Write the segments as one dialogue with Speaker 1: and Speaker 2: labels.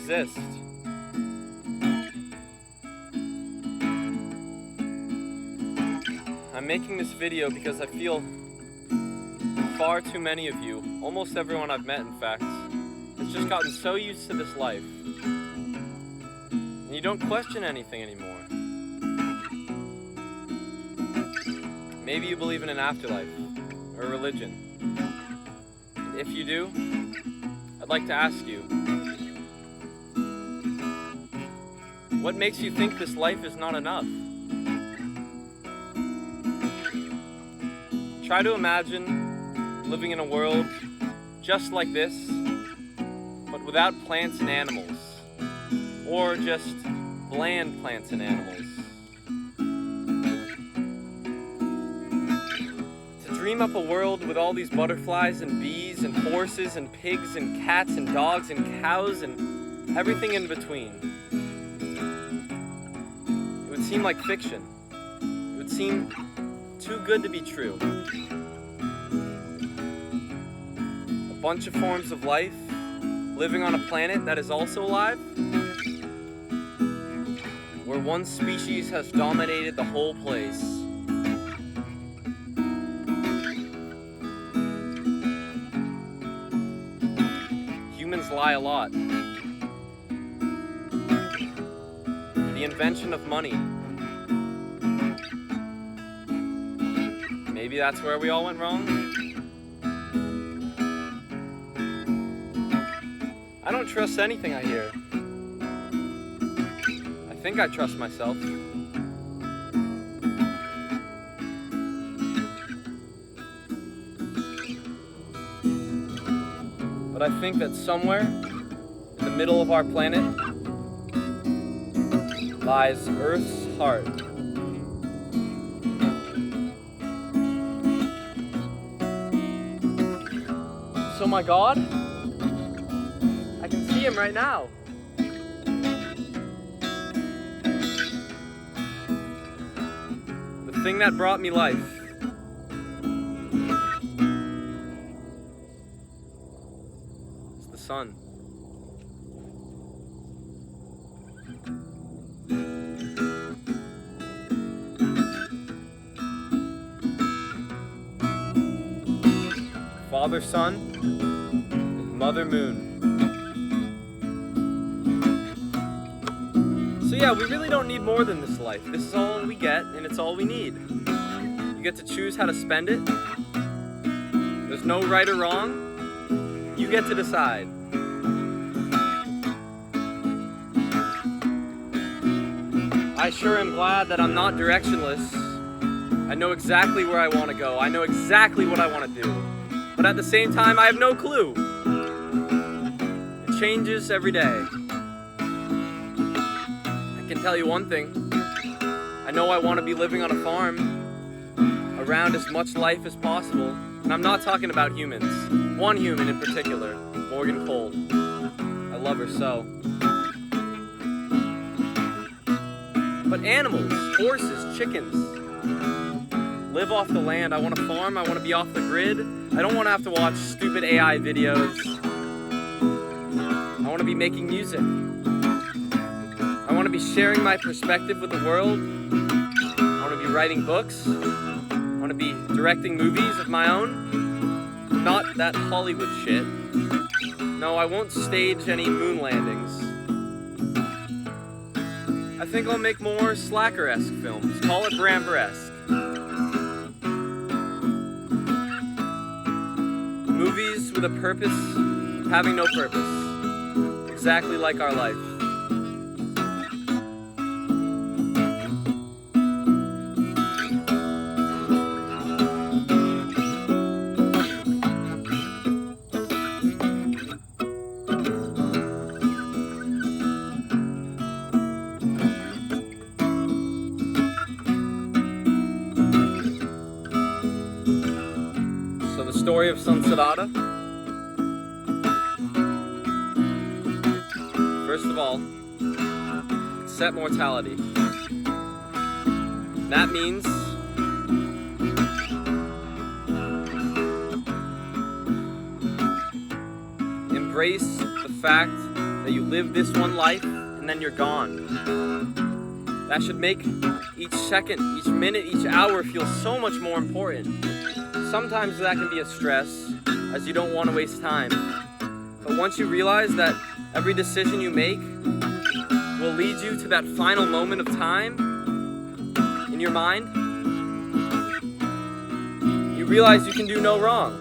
Speaker 1: exist. I'm making this video because I feel far too many of you, almost everyone I've met in fact, has just gotten so used to this life. And you don't question anything anymore. Maybe you believe in an afterlife, or a religion. And if you do, I'd like to ask you, what makes you think this life is not enough? Try to imagine living in a world just like this, but without plants and animals, or just bland plants and animals. To dream up a world with all these butterflies and bees and horses and pigs and cats and dogs and cows and everything in between. It would seem like fiction. It would seem too good to be true. A bunch of forms of life living on a planet that is also alive, where one species has dominated the whole place. Humans lie a lot. The invention of money. Maybe that's where we all went wrong? I don't trust anything I hear. I think I trust myself. But I think that somewhere in the middle of our planet lies Earth's heart. So my God, I can see him right now. The thing that brought me life. It's the sun. Father Sun, Mother Moon. So yeah, we really don't need more than this life. This is all we get, and it's all we need. You get to choose how to spend it. There's no right or wrong. You get to decide. I sure am glad that I'm not directionless. I know exactly where I want to go. I know exactly what I want to do. But at the same time, I have no clue. It changes every day. I can tell you one thing. I know I want to be living on a farm, around as much life as possible. And I'm not talking about humans. One human in particular, Morgan Cole. I love her so. But animals, horses, chickens, live off the land. I want to farm. I want to be off the grid. I don't want to have to watch stupid AI videos. I want to be making music. I want to be sharing my perspective with the world. I want to be writing books. I want to be directing movies of my own. Not that Hollywood shit. No, I won't stage any moon landings. I think I'll make more Slacker-esque films. Call it Bramber-esque. Movies with a purpose, having no purpose. Exactly like our life. So the story of Sunsetata. First of all, accept mortality. That means embrace the fact that that you live this one life and then you're gone. That should make each second, each minute, each hour feel so much more important. Sometimes that can be a stress, as you don't want to waste time. But once you realize that every decision you make will lead you to that final moment of time in your mind, you realize you can do no wrong.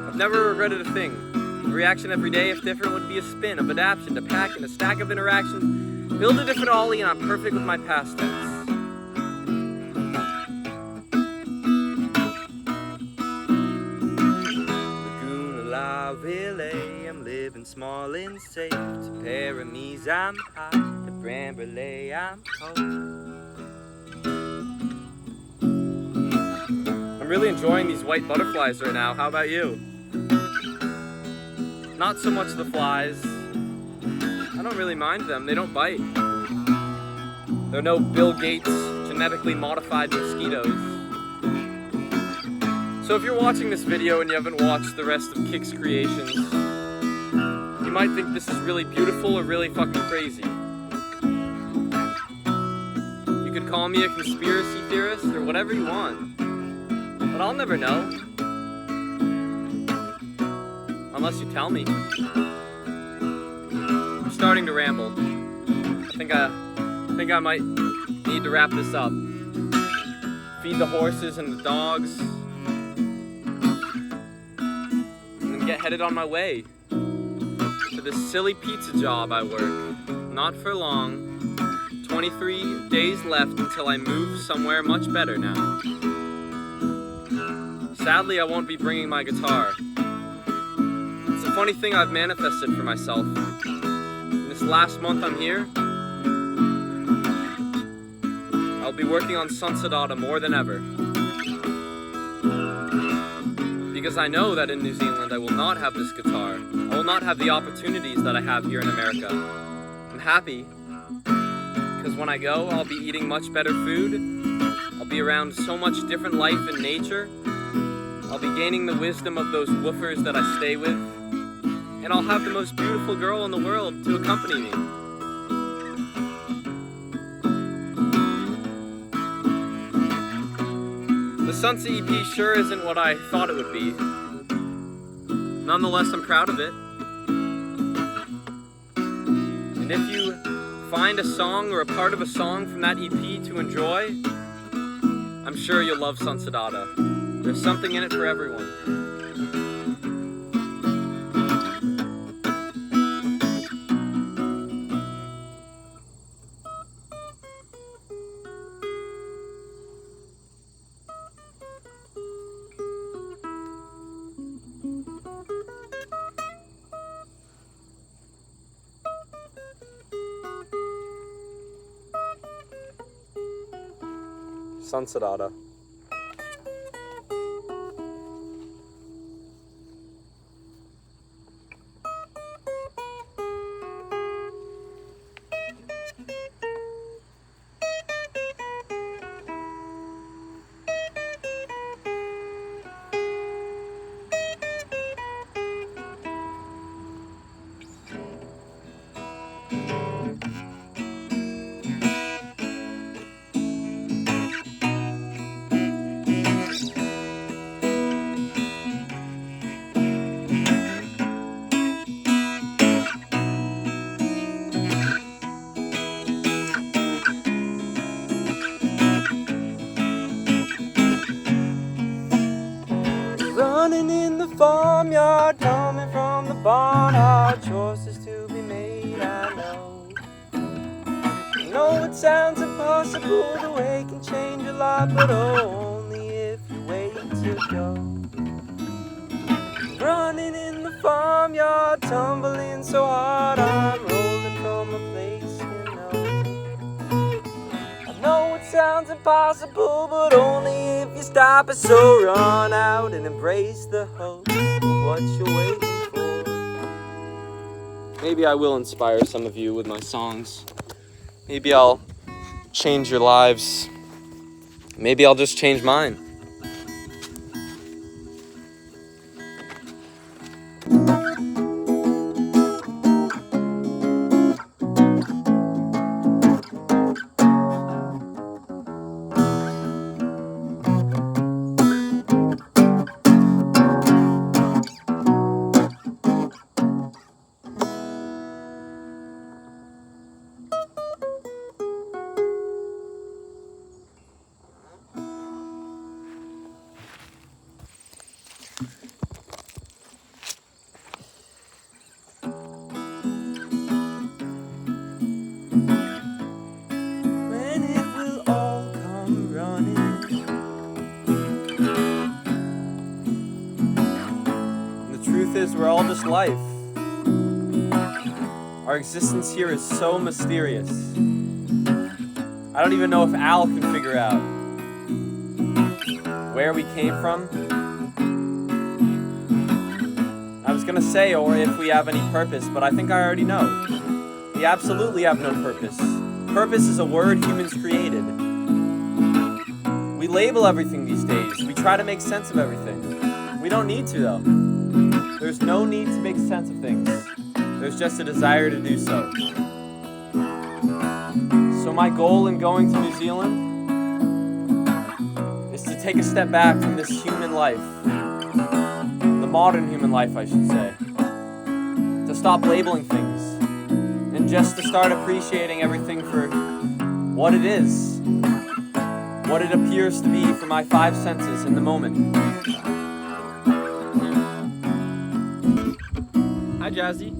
Speaker 1: I've never regretted a thing. A reaction every day, if different, would be a spin of adaptation to pack and a stack of interactions. Build a different ollie and I'm perfect with my past tense. Laguna La Ville, I'm living small and safe. To Paramis, I'm hot. To Bramberley, I'm cold. I'm really enjoying these white butterflies right now. How about you? Not so much the flies. I don't really mind them. They don't bite. There are no Bill Gates genetically modified mosquitoes. So if you're watching this video and you haven't watched the rest of Kicks Creations, you might think this is really beautiful or really fucking crazy. You could call me a conspiracy theorist or whatever you want, but I'll never know. Unless you tell me. I'm starting to ramble. I think I might need to wrap this up. Feed the horses and the dogs. And then get headed on my way to this silly pizza job I work. Not for long. 23 days left until I move somewhere much better now. Sadly, I won't be bringing my guitar. It's a funny thing I've manifested for myself. In this last month I'm here, I'll be working on Sunsadata more than ever. Because I know that in New Zealand I will not have this guitar. I will not have the opportunities that I have here in America. I'm happy, because when I go, I'll be eating much better food. I'll be around so much different life and nature. I'll be gaining the wisdom of those woofers that I stay with. And I'll have the most beautiful girl in the world to accompany me. The Sunsa EP sure isn't what I thought it would be. Nonetheless, I'm proud of it. And if you find a song or a part of a song from that EP to enjoy, I'm sure you'll love Sunsadata. There's something in it for everyone. Sunsadata. Running in the farmyard, coming from the barn, hard choices to be made, I know. I know it sounds impossible, the way can change a lot, but only if you wait to go. Running in the farmyard, tumbling so hard, I'm rolling from a place you know. I know it sounds impossible, but only if you stop it. So run out and embrace the hope of what you're waiting for. Maybe I will inspire some of you with my songs. Maybe I'll change your lives. Maybe I'll just change mine. When it will all come running. And the truth is, we're all just life. Our existence here is so mysterious. I don't even know if Al can figure out where we came from. I was gonna say, or if we have any purpose, but I think I already know. We absolutely have no purpose. Purpose is a word humans created. We label everything these days. We try to make sense of everything. We don't need to, though. There's no need to make sense of things. There's just a desire to do so. So my goal in going to New Zealand is to take a step back from this human life. The modern human life, I should say. To stop labeling things. And just to start appreciating everything for what it is. What it appears to be for my five senses in the moment. Hi, Jazzy.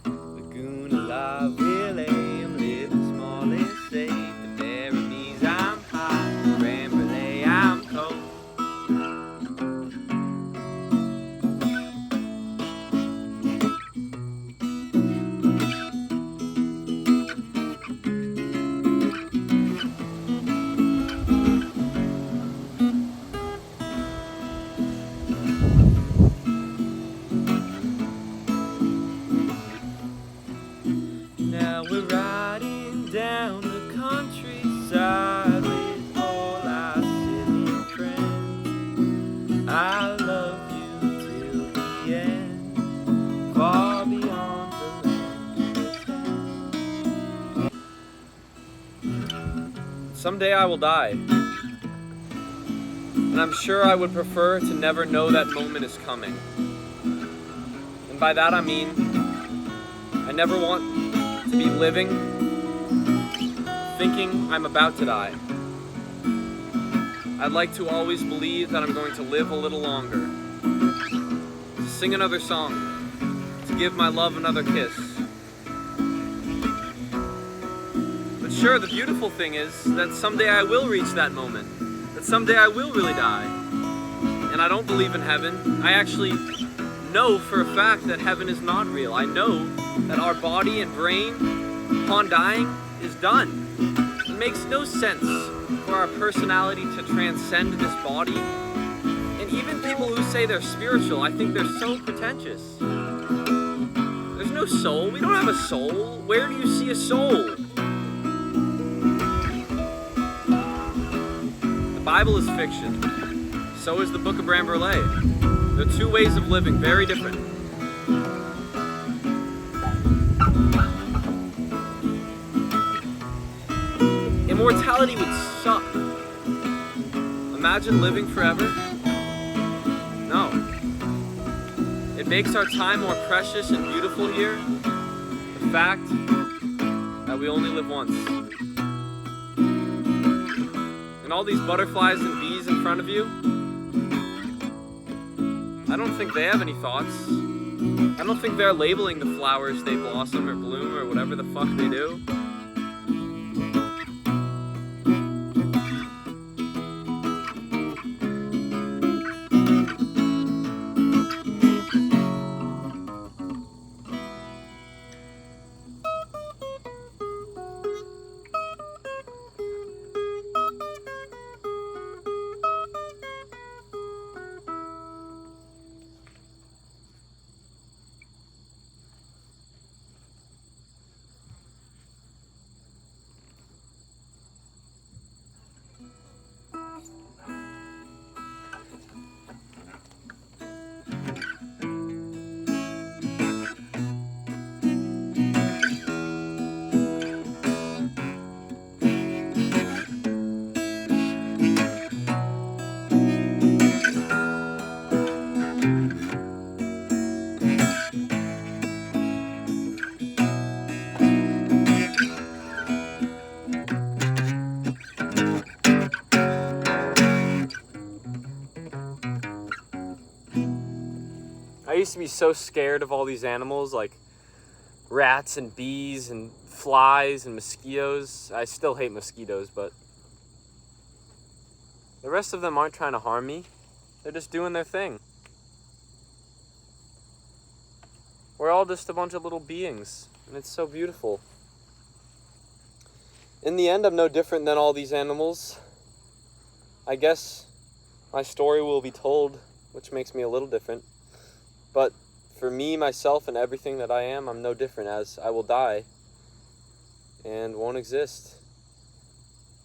Speaker 1: Laguna La Ville, I'm living small and safe. The Berries, I'm hot. Ramberley, I'm cold. Now we're riding down the countryside with all our silly friends. I love you till the end, far beyond the land. Someday I will die, and I'm sure I would prefer to never know that moment is coming. And by that I mean, I never want to be living, thinking I'm about to die. I'd like to always believe that I'm going to live a little longer, to sing another song, to give my love another kiss. But sure, the beautiful thing is that someday I will reach that moment, that someday I will really die. And I don't believe in heaven. I actually know for a fact that heaven is not real. I know that our body and brain, upon dying, is done. It makes no sense for our personality to transcend this body. And even people who say they're spiritual, I think they're so pretentious. There's no soul. We don't have a soul. Where do you see a soul? The Bible is fiction. So is the Book of Bramberley. They're two ways of living, very different. Immortality would suck. Imagine living forever. No. It makes our time more precious and beautiful here. The fact that we only live once. And all these butterflies and bees in front of you, I don't think they have any thoughts. I don't think they're labeling the flowers they blossom or bloom or whatever the fuck they do. I used to be so scared of all these animals, like rats and bees and flies and mosquitoes. I still hate mosquitoes, but the rest of them aren't trying to harm me. They're just doing their thing. We're all just a bunch of little beings, and it's so beautiful. In the end, I'm no different than all these animals. I guess my story will be told, which makes me a little different. But for me, myself, and everything that I am, I'm no different, as I will die and won't exist.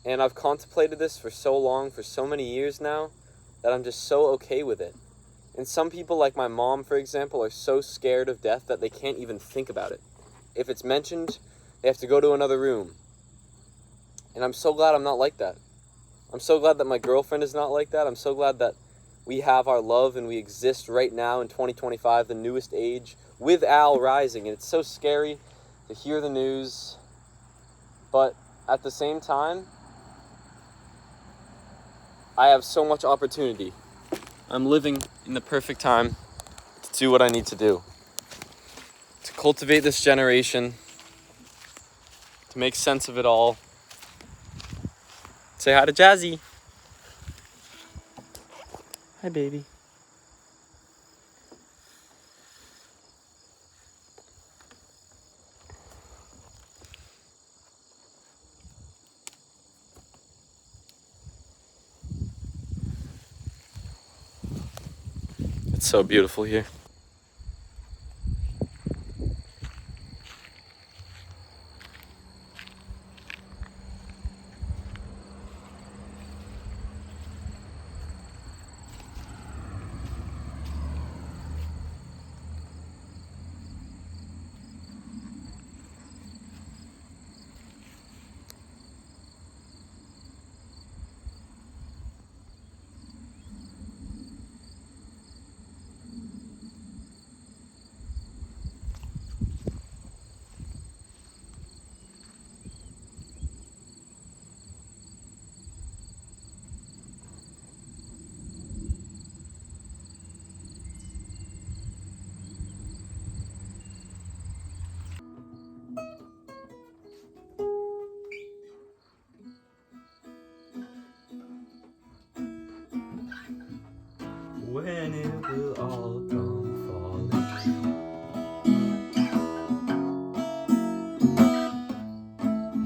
Speaker 1: And I've contemplated this for so long, for so many years now, that I'm just so okay with it. And some people, like my mom, for example, are so scared of death that they can't even think about it. If it's mentioned, they have to go to another room. And I'm so glad I'm not like that. I'm so glad that my girlfriend is not like that. I'm so glad that we have our love and we exist right now in 2025, the newest age, with Al rising. And it's so scary to hear the news. But at the same time, I have so much opportunity. I'm living in the perfect time to do what I need to do. To cultivate this generation, to make sense of it all. Say hi to Jazzy. Hi, baby. It's so beautiful here. When it will all come falling,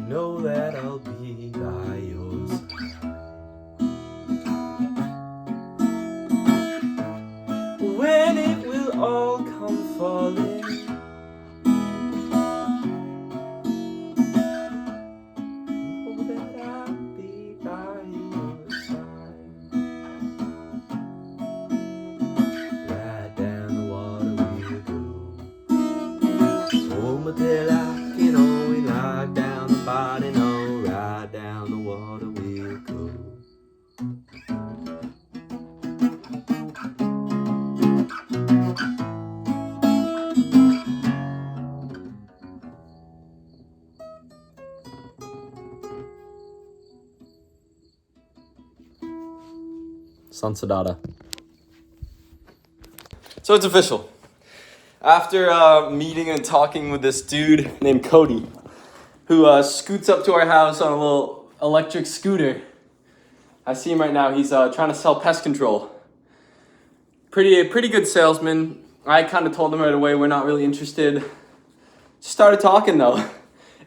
Speaker 1: know that I'll be by your side. When it will all come falling, know that I'll be by your side. Right down the water we'll go. Home till I can only lock down the body. No, right down the water we'll go. Sansadata. So it's official. After meeting and talking with this dude named Cody, who scoots up to our house on a little electric scooter. I see him right now. He's trying to sell pest control. Pretty good salesman. I kind of told him right away we're not really interested. Started talking though,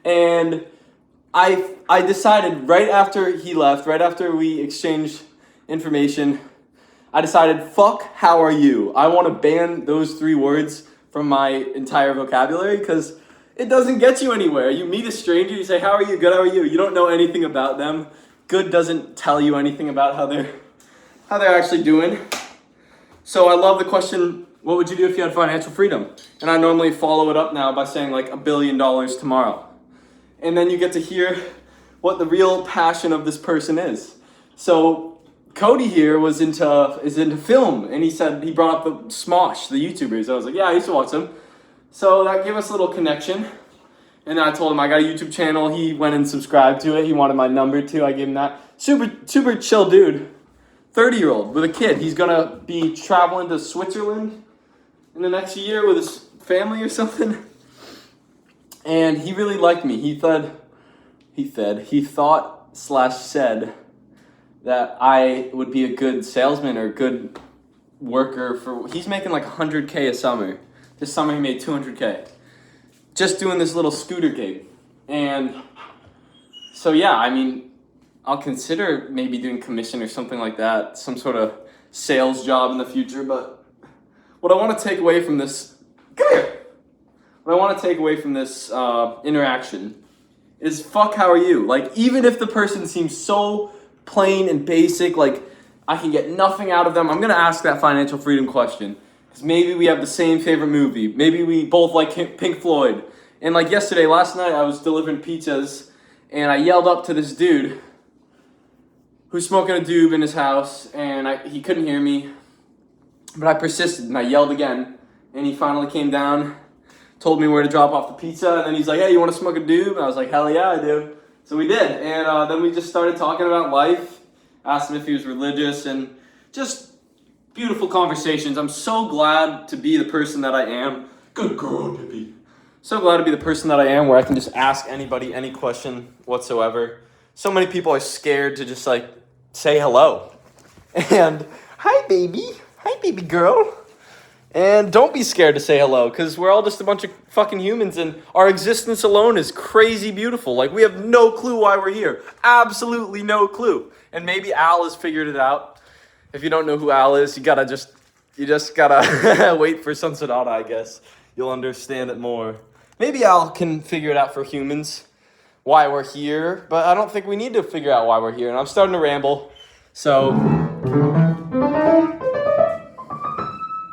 Speaker 1: and I decided right after he left, right after we exchanged information, I decided, fuck, how are you? I want to ban those 3 words from my entire vocabulary because it doesn't get you anywhere. You meet a stranger, you say, how are you? Good, how are you? You don't know anything about them. Good doesn't tell you anything about how they're actually doing. So I love the question, what would you do if you had financial freedom? And I normally follow it up now by saying like $1 billion tomorrow. And then you get to hear what the real passion of this person is. So Cody here is into film, and he brought up the Smosh, the YouTubers. I was like, yeah, I used to watch them. So that gave us a little connection. And then I told him I got a YouTube channel. He went and subscribed to it. He wanted my number too. I gave him that. Super chill dude. 30-year-old with a kid. He's gonna be traveling to Switzerland
Speaker 2: in the next year with his family or something. And he really liked me. He thought/said that I would be a good salesman or a good worker for. He's making like 100K a summer. This summer he made 200K. Just doing this little scooter gig. And so yeah, I mean, I'll consider maybe doing commission or something like that, some sort of sales job in the future. But what I want to take away from this, come here. What I want to take away from this interaction is fuck how are you? Like, even if the person seems so plain and basic, like I can get nothing out of them, I'm going to ask that financial freedom question. Because maybe we have the same favorite movie. Maybe we both like Pink Floyd. And like last night, I was delivering pizzas and I yelled up to this dude who's smoking a doob in his house, and he couldn't hear me. But I persisted and I yelled again. And he finally came down, told me where to drop off the pizza, and then he's like, hey, you want to smoke a doob? And I was like, hell yeah, I do. So we did, and then we just started talking about life, asked him if he was religious, and just beautiful conversations. I'm so glad to be the person that I am. Good girl, Pippi. So glad to be the person that I am, where I can just ask anybody any question whatsoever. So many people are scared to just like say hello. And hi baby girl. And don't be scared to say hello, because we're all just a bunch of fucking humans, and our existence alone is crazy beautiful. Like, we have no clue why we're here. Absolutely no clue. And maybe Al has figured it out. If you don't know who Al is, you just gotta wait for Sunset Auto, I guess. You'll understand it more. Maybe Al can figure it out for humans, why we're here, but I don't think we need to figure out why we're here. And I'm starting to ramble, so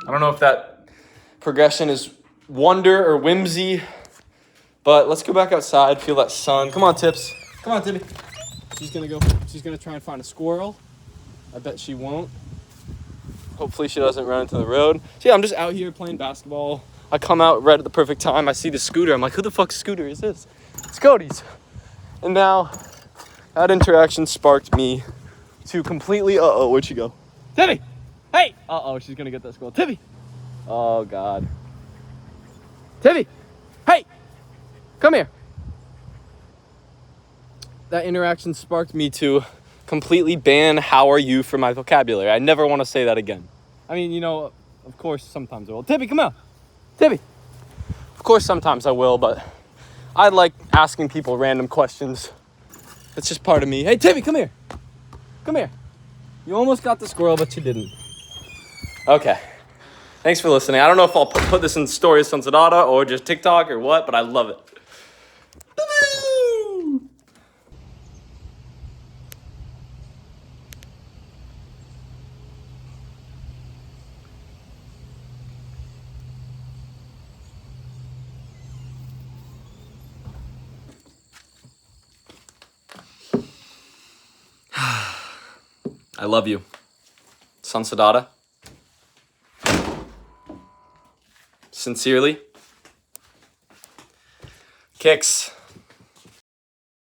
Speaker 2: I don't know if that progression is wonder or whimsy, but let's go back outside, feel that sun. Come on, Tips. Come on, Tippy. She's gonna try and find a squirrel. I bet she won't. Hopefully she doesn't run into the road. So yeah, I'm just out here playing basketball. I come out right at the perfect time. I see the scooter. I'm like, who the fuck's scooter is this? It's Cody's. And now that interaction sparked me to completely, where'd she go? Tippy! Hey! She's gonna get that squirrel. Tippy! Oh, God. Tippy! Hey! Come here. That interaction sparked me to completely ban how are you from my vocabulary. I never want to say that again. I mean, you know, of course, sometimes I will. Tippy, come out. Tippy. Of course, sometimes I will, but I like asking people random questions. It's just part of me. Hey, Tippy, come here. Come here. You almost got the squirrel, but you didn't. Okay. Thanks for listening. I don't know if I'll put this in Story of Sunset Auto or just TikTok or what, but I love it. I love you. Sunset Auto. Sincerely. Kicks.